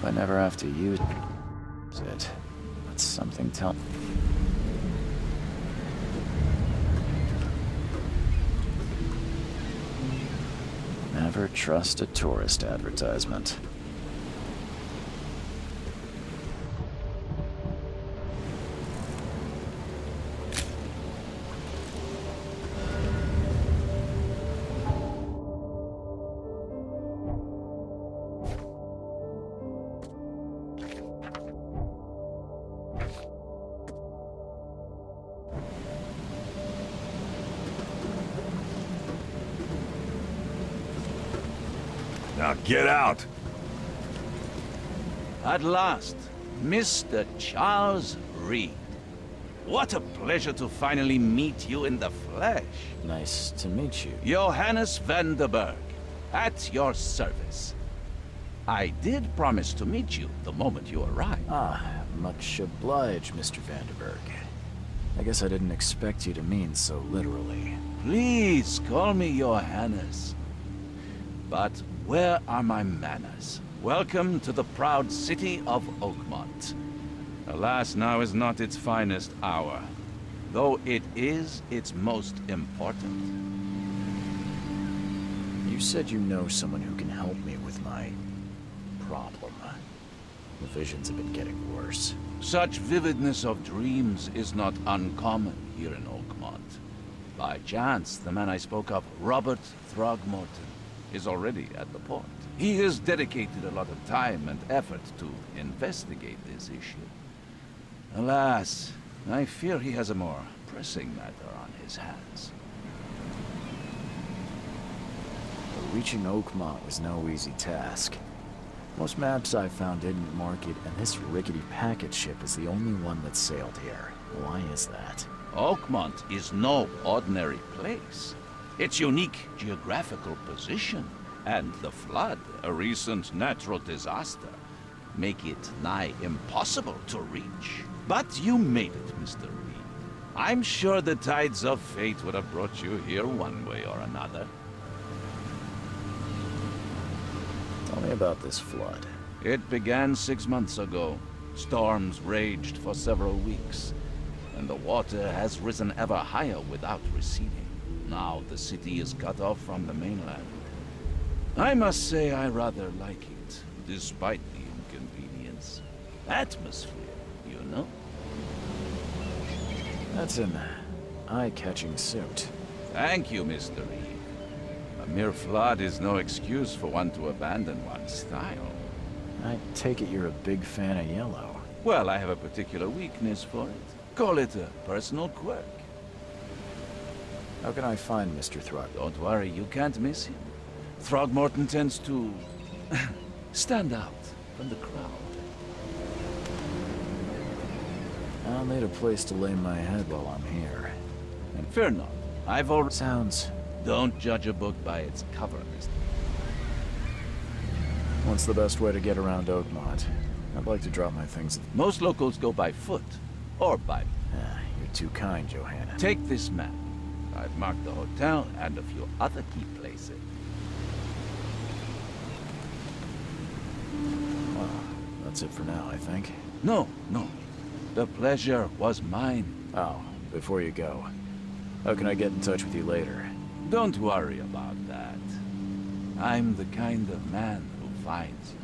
I never have to use it, but something tell. Never trust a tourist advertisement. Now get out! At last, Mr. Charles Reed. What a pleasure to finally meet you in the flesh. Nice to meet you. Johannes van der Berg, at your service. I did promise to meet you the moment you arrive. Ah, much obliged, Mr. Vanderberg. I guess I didn't expect you to mean so literally. Please call me Johannes. But where are my manners? Welcome to the proud city of Oakmont. Alas, now is not its finest hour, though it is its most important. You said you know someone who can help me with my problem. The visions have been getting worse. Such vividness of dreams is not uncommon here in Oakmont. By chance, the man I spoke of, Robert Throgmorton, is already at the port. He has dedicated a lot of time and effort to investigate this issue. Alas, I fear he has a more pressing matter on his hands. But reaching Oakmont was no easy task. Most maps I found didn't mark it, and this rickety packet ship is the only one that sailed here. Why is that? Oakmont is no ordinary place. Its unique geographical position and the flood, a recent natural disaster, make it nigh impossible to reach. But you made it, Mr. Reed. I'm sure the tides of fate would have brought you here one way or another. Tell me about this flood. It began 6 months ago. Storms raged for several weeks, and the water has risen ever higher without receding. Now the city is cut off from the mainland. I must say I rather like it, despite the inconvenience. Atmosphere, you know? That's an eye-catching suit. Thank you, Mr. Reed. A mere flood is no excuse for one to abandon one's style. I take it you're a big fan of yellow. Well, I have a particular weakness for it. Call it a personal quirk. How can I find Mr. Throg? Don't worry, you can't miss him. Throgmorton tends to stand out from the crowd. I'll need a place to lay my head while I'm here. And fear not, I've already... Sounds... Don't judge a book by its cover, Mr. What's the best way to get around Oakmont? I'd like to drop my things... Most locals go by foot, or by... You're too kind, Johanna. Take this map. I've marked the hotel and a few other key places. Wow, That's it for now, I think. No, no. The pleasure was mine. Oh, before you go, how can I get in touch with you later? Don't worry about that. I'm the kind of man who finds you.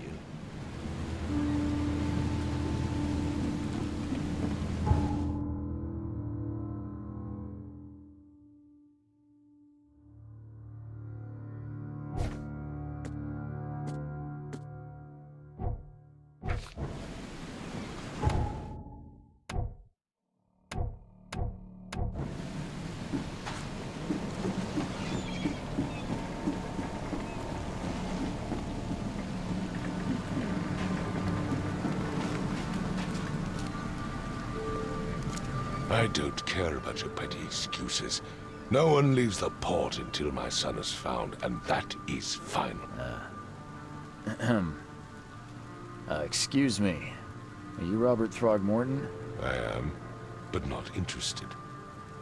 I don't care about your petty excuses. No one leaves the port until my son is found, and that is final. Excuse me. Are you Robert Throgmorton? I am, but not interested.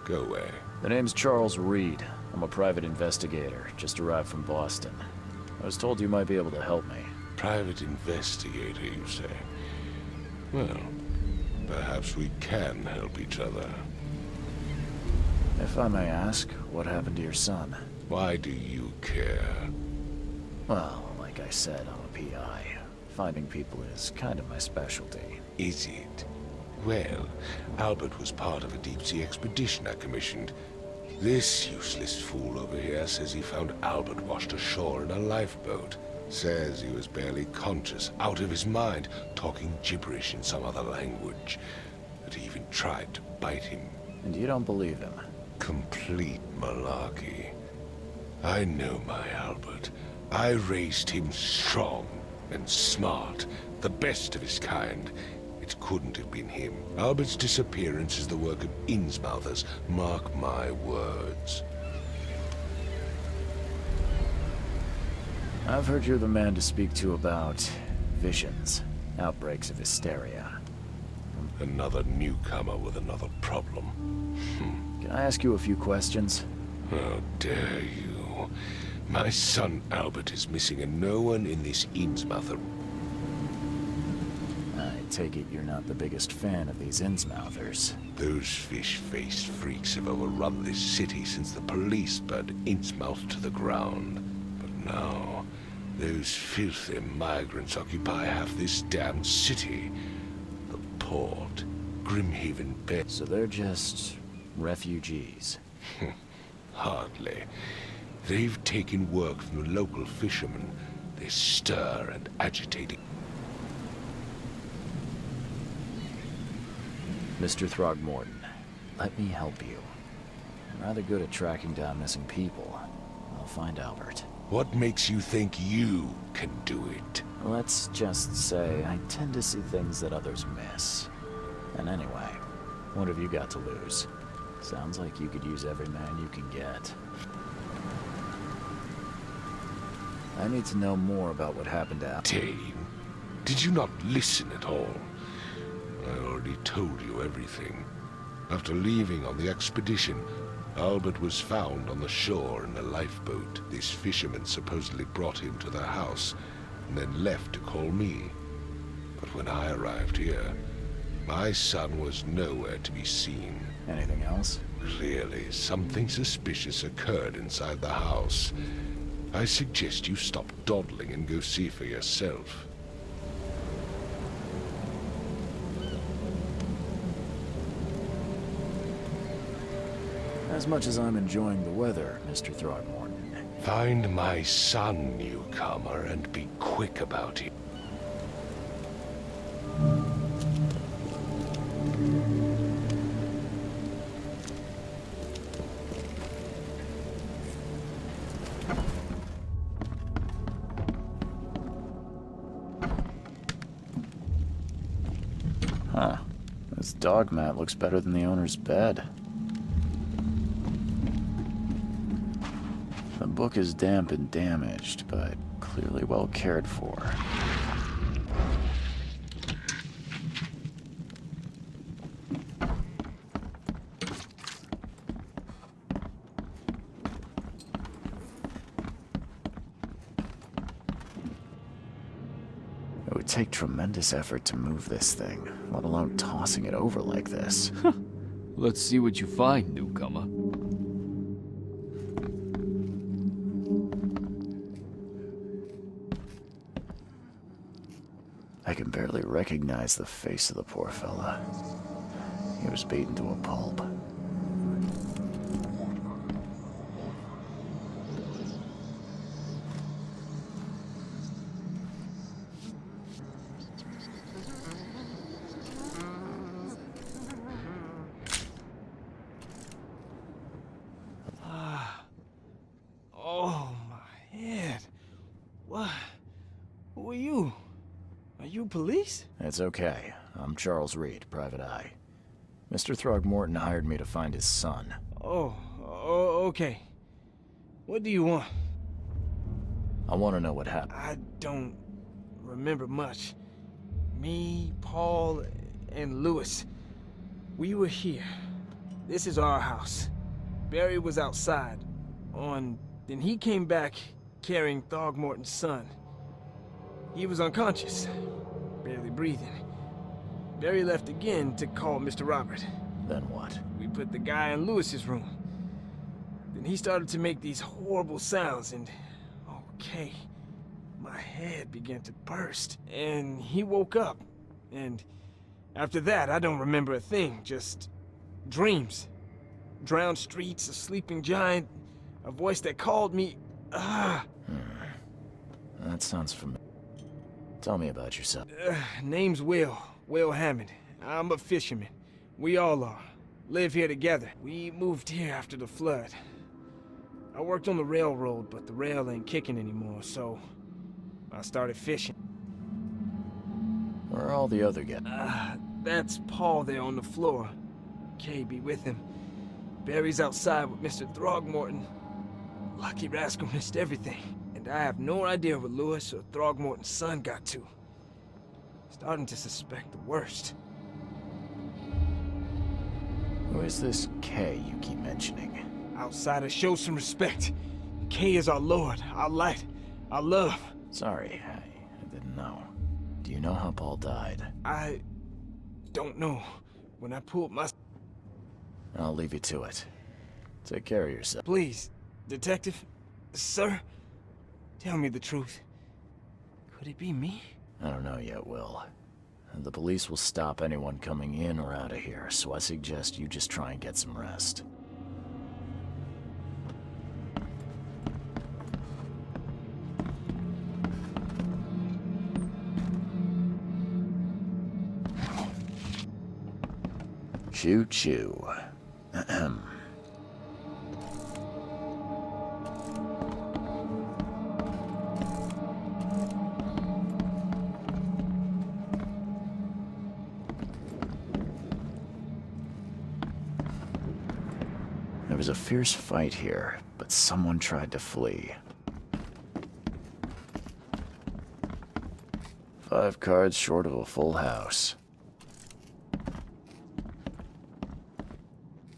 Go away. The name's Charles Reed. I'm a private investigator, just arrived from Boston. I was told you might be able to help me. Private investigator, you say? Well, perhaps we can help each other. If I may ask, what happened to your son? Why do you care? Well, like I said, I'm a PI. Finding people is kind of my specialty. Is it? Well, Albert was part of a deep-sea expedition I commissioned. This useless fool over here says he found Albert washed ashore in a lifeboat. Says he was barely conscious, out of his mind, talking gibberish in some other language. That he even tried to bite him. And you don't believe him? Complete malarkey. I know my Albert. I raised him strong and smart, the best of his kind. It couldn't have been him. Albert's disappearance is the work of Innsmouthers, mark my words. I've heard you're the man to speak to about visions, outbreaks of hysteria. Another newcomer with another problem. Can I ask you a few questions? How dare you? My son Albert is missing, and no one in this Innsmouther... I take it you're not the biggest fan of these Innsmouthers. Those fish-faced freaks have overrun this city since the police burned Innsmouth to the ground. But now, those filthy migrants occupy half this damned city. The port, Grimhaven Bay... So they're just refugees. Hardly. They've taken work from the local fishermen. They stir and agitate. Mr. Throgmorton, let me help you. I'm rather good at tracking down missing people. I'll find Albert. What makes you think you can do it? Let's just say I tend to see things that others miss. And anyway, what have you got to lose? Sounds like you could use every man you can get. I need to know more about what happened to Dane, did you not listen at all? I already told you everything. After leaving on the expedition, Albert was found on the shore in a lifeboat. This fisherman supposedly brought him to their house, and then left to call me. But when I arrived here, my son was nowhere to be seen. Anything else? Clearly, something suspicious occurred inside the house. I suggest you stop dawdling and go see for yourself. As much as I'm enjoying the weather, Mr. Throgmorton. Find my son, newcomer, and be quick about it. Huh. This dog mat looks better than the owner's bed. The book is damp and damaged, but clearly well cared for. It would take tremendous effort to move this thing, let alone tossing it over like this. Let's see what you find, newcomer. I can barely recognize the face of the poor fella. He was beaten to a pulp. Oh, my head. What? Who are you? Are you police? It's okay. I'm Charles Reed, Private Eye. Mr. Throgmorton hired me to find his son. Oh, okay. What do you want? I want to know what happened. I don't remember much. Me, Paul, and Lewis, we were here. This is our house. Barry was outside. Then he came back carrying Throgmorton's son. He was unconscious, barely breathing. Barry left again to call Mr. Robert. Then what? We put the guy in Lewis's room. Then he started to make these horrible sounds and... okay. My head began to burst. And he woke up. And after that, I don't remember a thing. Just dreams. Drowned streets, a sleeping giant, a voice that called me... That sounds familiar. Tell me about yourself. Name's Will Hammond. I'm a fisherman. We all are. Live here together. We moved here after the flood. I worked on the railroad, but the rail ain't kicking anymore, so I started fishing. Where are all the other guys? That's Paul there on the floor. Kay be with him. Barry's outside with Mr. Throgmorton. Lucky rascal missed everything. And I have no idea what Lewis or Throgmorton's son got to. Starting to suspect the worst. Who is this Kay you keep mentioning? Outsiders, show some respect. Kay is our lord, our light, our love. Sorry, I didn't know. Do you know how Paul died? I don't know. When I pulled my... I'll leave you to it. Take care of yourself. Please, detective, sir, tell me the truth. Could it be me? I don't know yet, Will. The police will stop anyone coming in or out of here, so I suggest you just try and get some rest. Choo-choo. Ahem. There was a fierce fight here, but someone tried to flee. 5 cards short of a full house.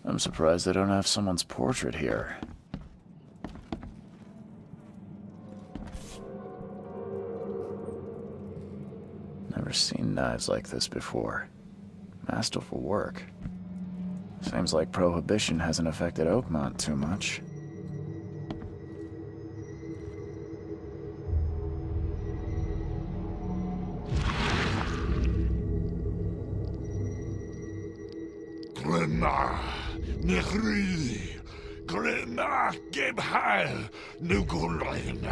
I'm surprised they don't have someone's portrait here. Never seen knives like this before. Masterful work. Seems like Prohibition hasn't affected Oakmont too much. Glenna, Nechri, Glenna, Gebheil, Nugulein,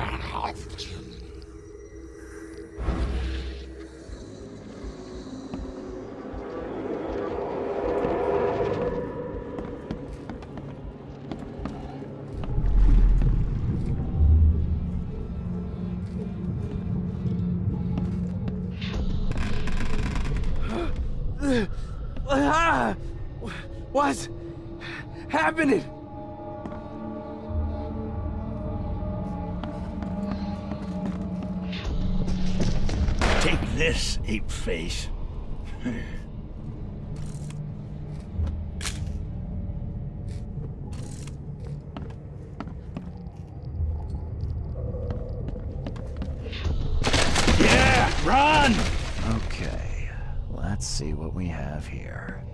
What's happening? Take this, ape face. Yeah, run! Okay, let's see what we have here.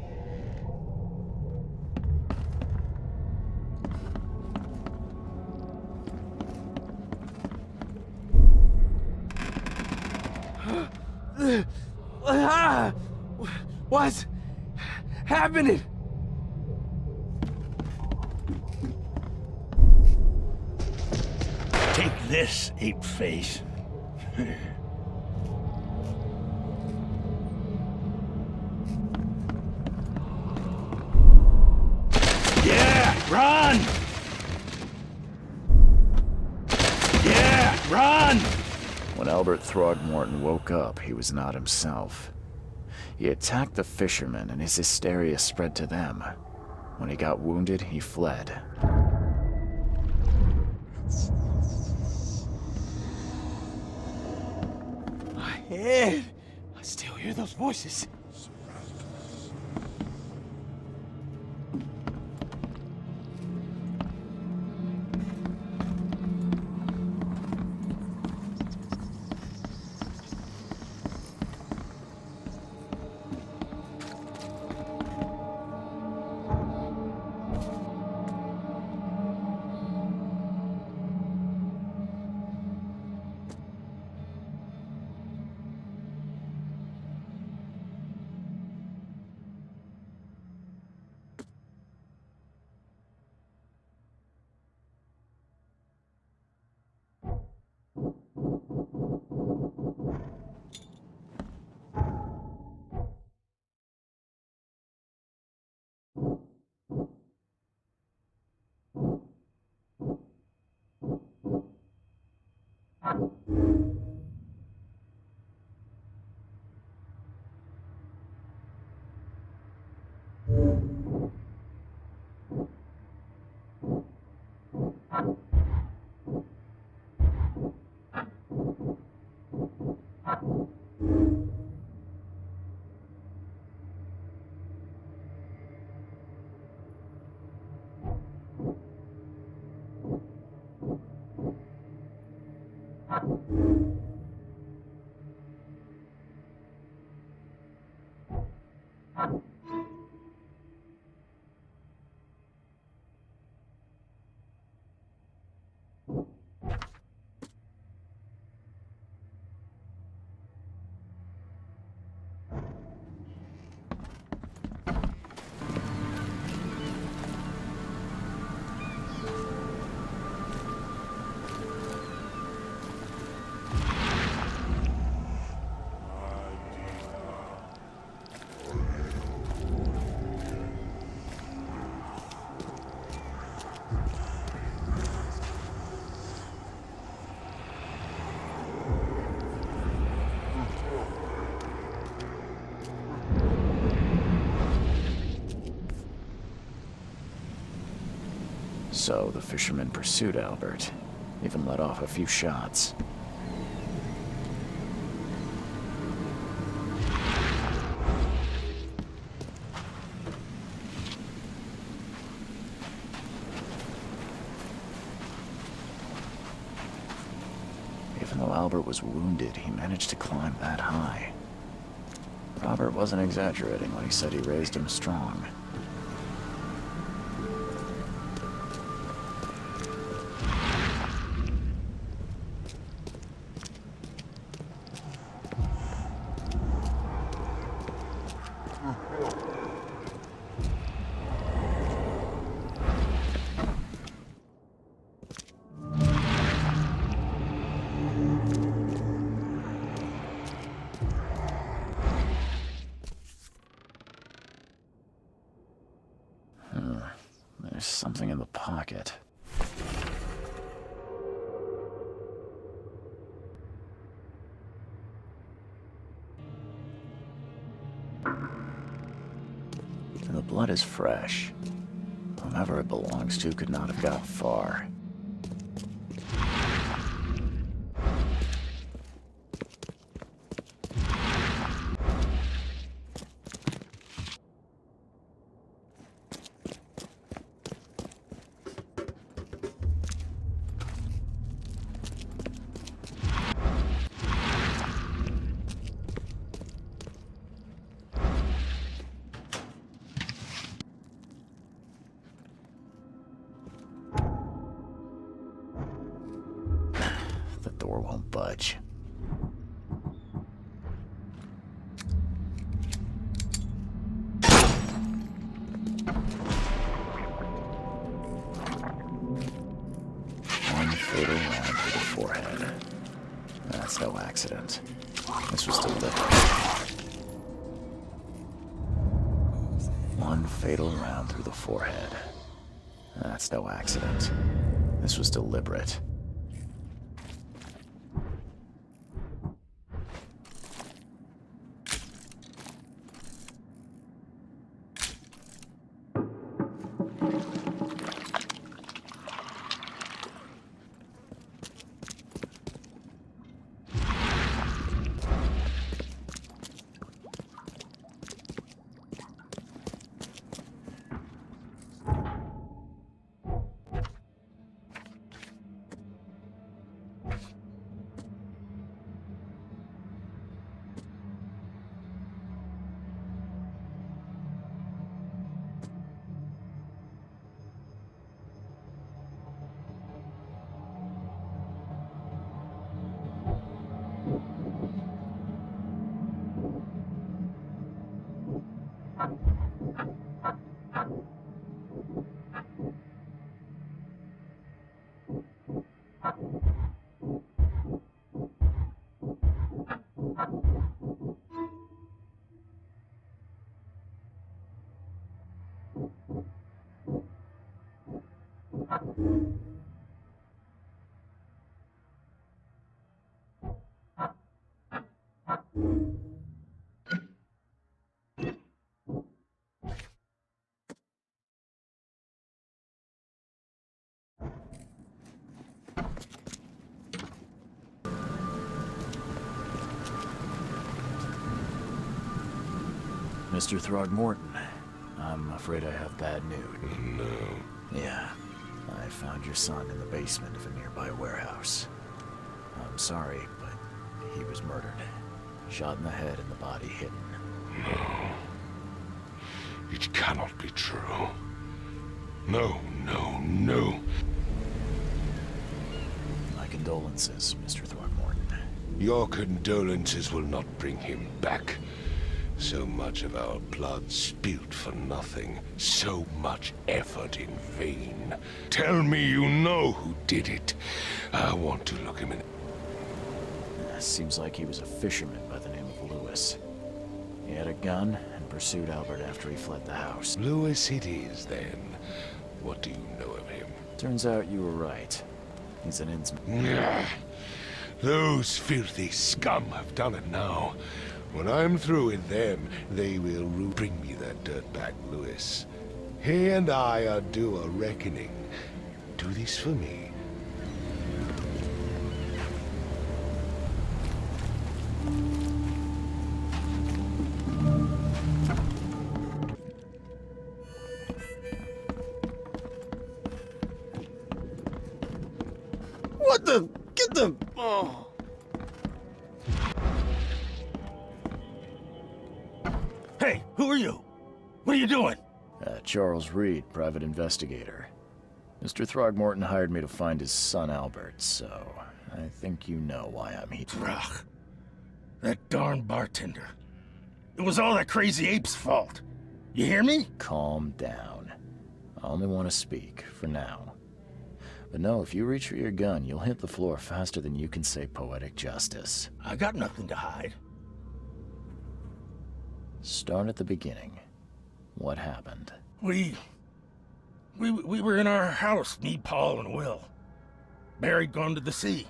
What's happening? Take this, ape face. Yeah, run! Yeah, run! When Albert Throgmorton woke up, he was not himself. He attacked the fishermen, and his hysteria spread to them. When he got wounded, he fled. My head. I still hear those voices. So the fishermen pursued Albert, even let off a few shots. Even though Albert was wounded, he managed to climb that high. Robert wasn't exaggerating when he said he raised him strong. There's something in the pocket. The blood is fresh. Whomever it belongs to could not have got far. budge. One fatal round to the forehead. That's no accident. This was deliberate. One fatal round through the forehead. That's no accident. This was deliberate. Mr. Throgmorton, I'm afraid I have bad news. No. Yeah, I found your son in the basement of a nearby warehouse. I'm sorry, but he was murdered. Shot in the head and the body hidden. No. It cannot be true. No, no, no. My condolences, Mr. Throgmorton. Your condolences will not bring him back. So much of our blood spilt for nothing. So much effort in vain. Tell me you know who did it. I want to look him in. Seems like he was a fisherman by the name of Lewis. He had a gun and pursued Albert after he fled the house. Lewis it is, then. What do you know of him? Turns out you were right. He's an insman. Ah, those filthy scum have done it now. When I'm through with them, they will bring me that dirtbag Lewis. He and I are due a reckoning. Do this for me. What the? Get the... Oh. Hey, who are you? What are you doing? Charles Reed, private investigator. Mr. Throgmorton hired me to find his son Albert, so I think you know why I'm here. Ugh. That darn bartender. It was all that crazy ape's fault. You hear me? Calm down. I only want to speak, for now. But no, if you reach for your gun, you'll hit the floor faster than you can say poetic justice. I got nothing to hide. Start at the beginning. What happened? We were in our house, me, Paul, and Will. Barry'd gone to the sea.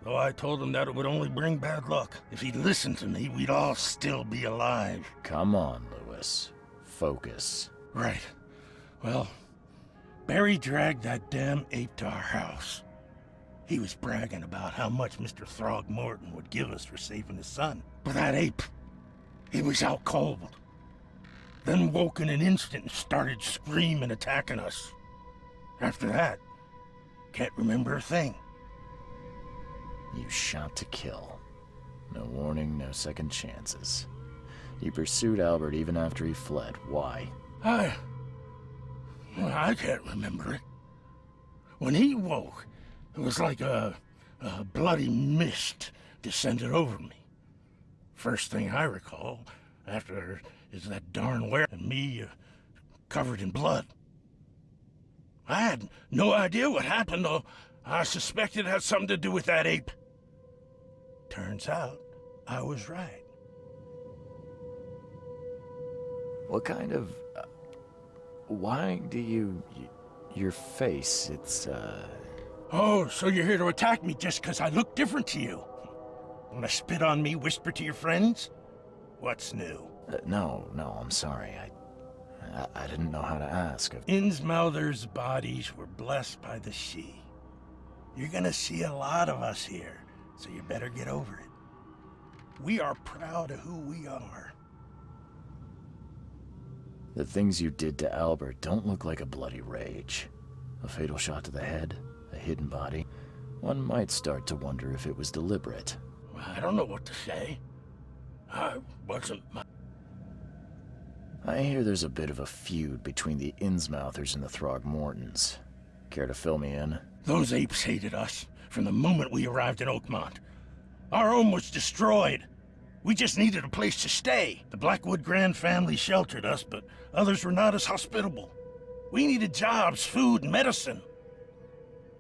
Though I told him that it would only bring bad luck. If he'd listened to me, we'd all still be alive. Come on, Lewis. Focus. Right. Well, Barry dragged that damn ape to our house. He was bragging about how much Mr. Throgmorton would give us for saving his son. But that ape, he was out cold. Then woke in an instant and started screaming, attacking us. After that, can't remember a thing. You shot to kill. No warning, no second chances. You pursued Albert even after he fled. Why? I can't remember it. When he woke, it was like a a bloody mist descended over me. First thing I recall after is that darn were and me covered in blood. I had no idea what happened, though I suspected it had something to do with that ape. Turns out, I was right. What kind of... why do you... your face, it's, Oh, so you're here to attack me just because I look different to you? Wanna spit on me, whisper to your friends? What's new? no, I'm sorry. I didn't know how to ask. Innsmouther's bodies were blessed by the sea. You're gonna see a lot of us here, so you better get over it. We are proud of who we are. The things you did to Albert don't look like a bloody rage. A fatal shot to the head, a hidden body. One might start to wonder if it was deliberate. I don't know what to say. I wasn't... I hear there's a bit of a feud between the Innsmouthers and the Throgmortons. Care to fill me in? Those apes hated us from the moment we arrived in Oakmont. Our home was destroyed. We just needed a place to stay. The Blackwood Grand family sheltered us, but others were not as hospitable. We needed jobs, food, and medicine.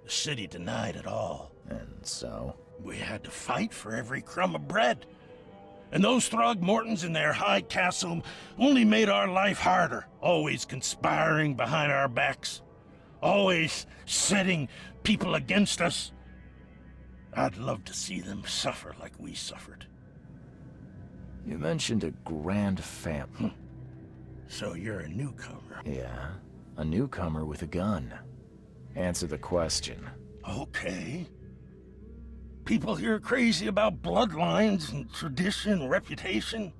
The city denied it all. And so? We had to fight for every crumb of bread. And those Throgmortons in their high castle only made our life harder, always conspiring behind our backs, always setting people against us. I'd love to see them suffer like we suffered. You mentioned a grand family. So you're a newcomer. Yeah, a newcomer with a gun. Answer the question. Okay. People here are crazy about bloodlines and tradition and reputation.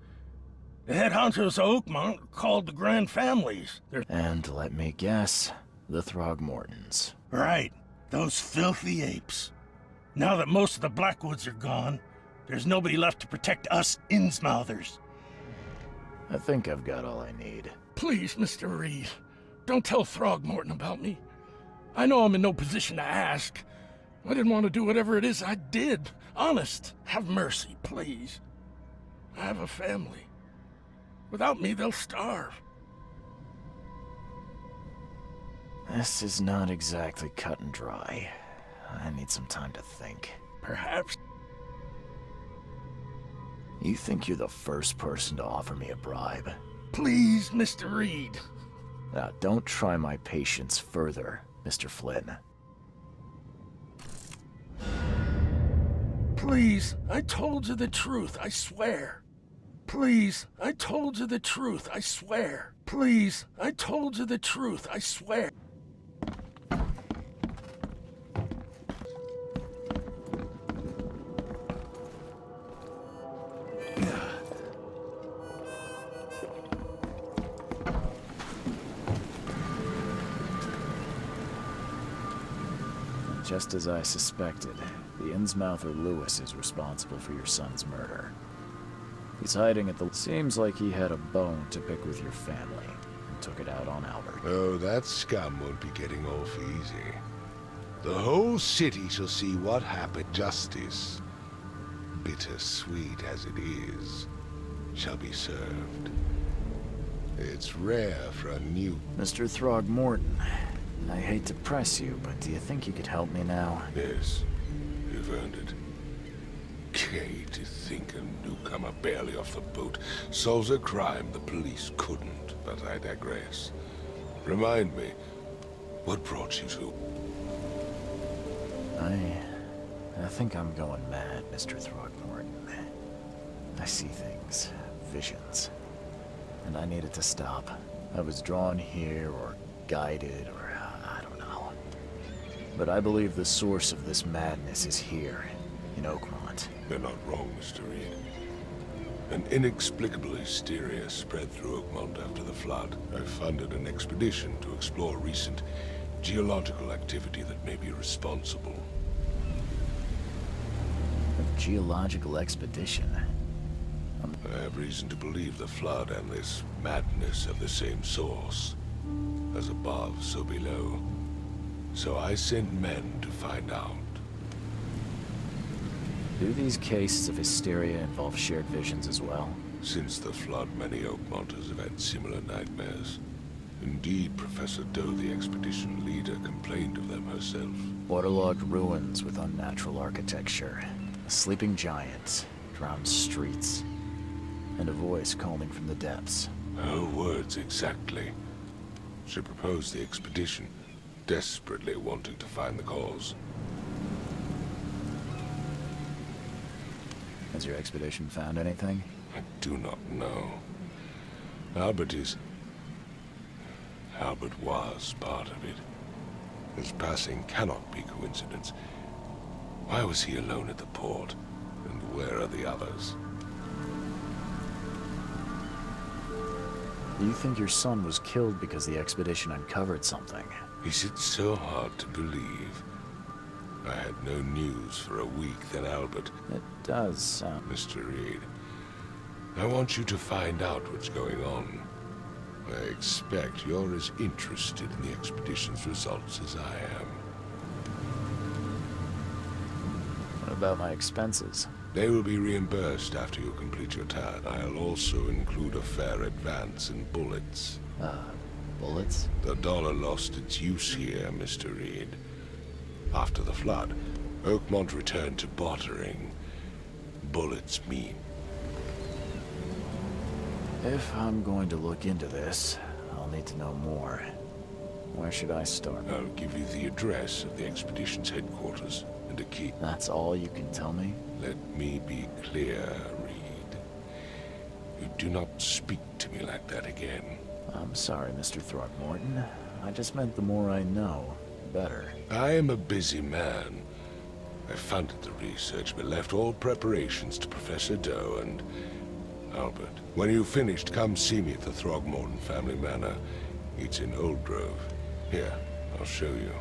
The head honchos of Oakmont are called the Grand Families. And let me guess, the Throgmortons. Right, those filthy apes. Now that most of the Blackwoods are gone, there's nobody left to protect us Innsmouthers. I think I've got all I need. Please, Mr. Reed, don't tell Throgmorton about me. I know I'm in no position to ask. I didn't want to do whatever it is I did. Honest, have mercy, please. I have a family. Without me, they'll starve. This is not exactly cut and dry. I need some time to think. Perhaps. You think you're the first person to offer me a bribe? Please, Mr. Reed. Now, don't try my patience further, Mr. Flynn. Please, I told you the truth, I swear. Please, I told you the truth, I swear. Please, I told you the truth, I swear. Just as I suspected, the Innsmouther Lewis is responsible for your son's murder. He's hiding at the... Seems like he had a bone to pick with your family, and took it out on Albert. Oh, that scum won't be getting off easy. The whole city shall see what happened. Justice, bittersweet as it is, shall be served. It's rare for a new... Mr. Throgmorton, I hate to press you, but do you think you could help me now? Yes, you've earned it. Gay to think a newcomer barely off the boat solves a crime the police couldn't, but I digress. Remind me, what brought you to... I think I'm going mad, Mr. Throgmorton. I see things, visions, and I needed to stop. I was drawn here, or guided, or I don't know. But I believe the source of this madness is here, in Oakmont. They're not wrong, Mr. Reed. An inexplicable hysteria spread through Oakmont after the flood. I funded an expedition to explore recent geological activity that may be responsible. A geological expedition? I have reason to believe the flood and this madness have the same source. As above, so below. So I sent men to find out. Do these cases of hysteria involve shared visions as well? Since the flood, many Oakmonters have had similar nightmares. Indeed, Professor Doe, the expedition leader, complained of them herself. Waterlogged ruins with unnatural architecture, a sleeping giant, drowned streets, and a voice calling from the depths. Her words exactly. She proposed the expedition, desperately wanting to find the cause. Has your expedition found anything? I do not know. Albert was part of it. His passing cannot be coincidence. Why was he alone at the port? And where are the others? Do you think your son was killed because the expedition uncovered something? Is it so hard to believe? I had no news for a week, then Albert... It does sound... Mr. Reed, I want you to find out what's going on. I expect you're as interested in the expedition's results as I am. What about my expenses? They will be reimbursed after you complete your task. I'll also include a fair advance in bullets. Bullets? The dollar lost its use here, Mr. Reed. After the flood, Oakmont returned to bartering. Bullets mean. If I'm going to look into this, I'll need to know more. Where should I start? I'll give you the address of the expedition's headquarters and a key. That's all you can tell me? Let me be clear, Reed. You do not speak to me like that again. I'm sorry, Mr. Throckmorton. I just meant the more I know, the better. I am a busy man. I funded the research, but left all preparations to Professor Doe and Albert. When you've finished, come see me at the Throgmorton family manor. It's in Old Grove. Here, I'll show you.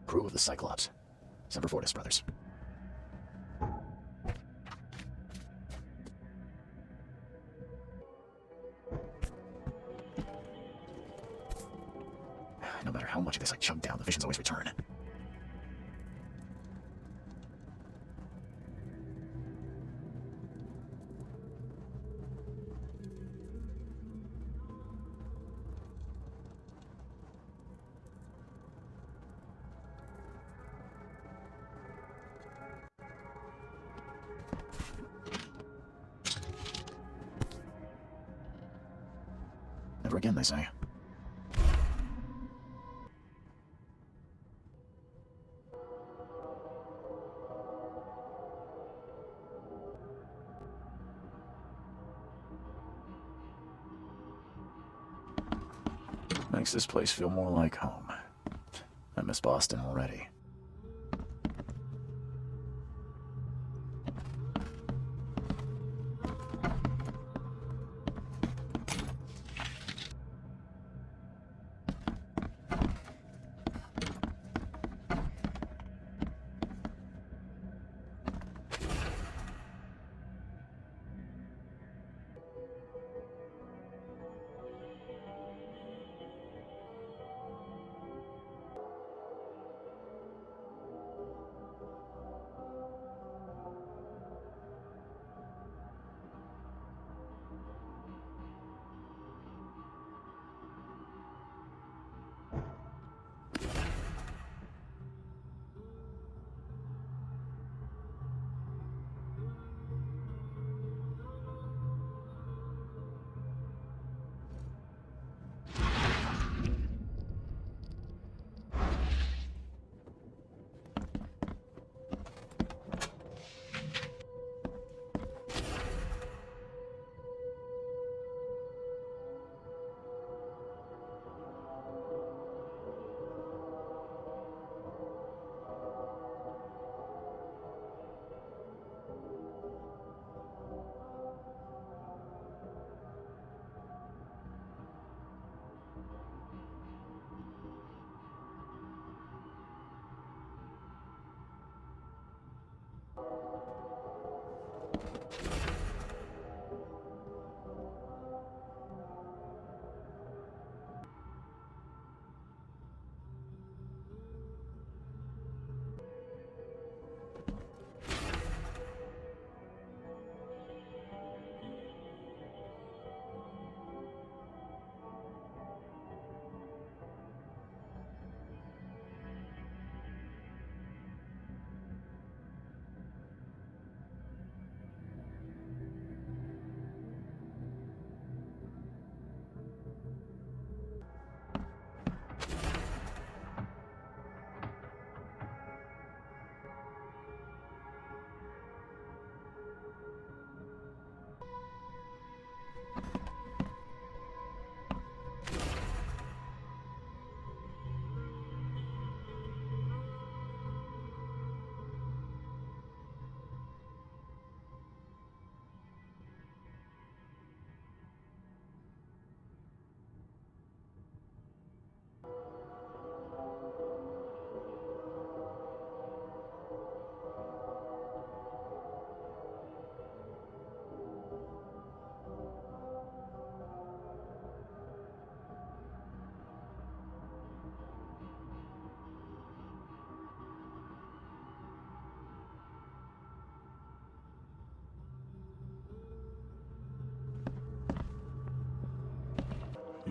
Crew of the Cyclops. Semper Fortis, brothers. No matter how much of this I chug down, the visions always return. Never again, they say. Makes this place feel more like home. I miss Boston already.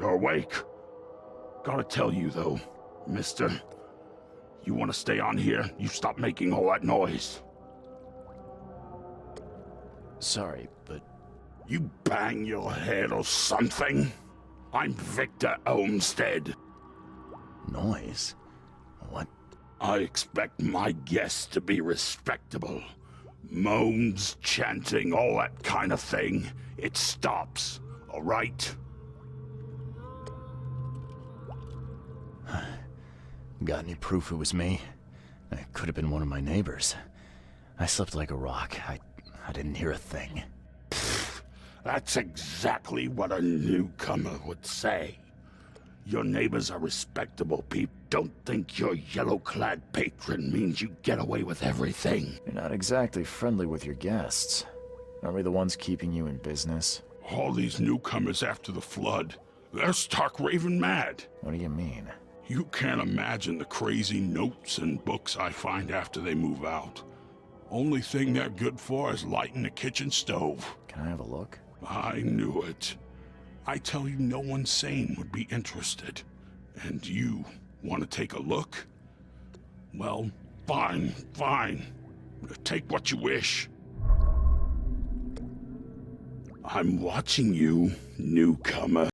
You're awake. Gotta tell you, though, mister. You want to stay on here, you stop making all that noise. Sorry, but You bang your head or something? I'm Victor Olmsted. noise? What? I expect my guests to be respectable. Moans, chanting, all that kind of thing. It stops, all right? Got any proof it was me? It could have been one of my neighbors. I slept like a rock. I didn't hear a thing. That's exactly what a newcomer would say. Your neighbors are respectable people. Don't think your yellow-clad patron means you get away with everything. You're not exactly friendly with your guests. Aren't we the ones keeping you in business? All these newcomers after the flood, they're stark raving mad. What do you mean? You can't imagine the crazy notes and books I find after they move out. Only thing they're good for is lighting the kitchen stove. Can I have a look? I knew it. I tell you, no one sane would be interested. And you want to take a look? Well, fine, fine. Take what you wish. I'm watching you, newcomer.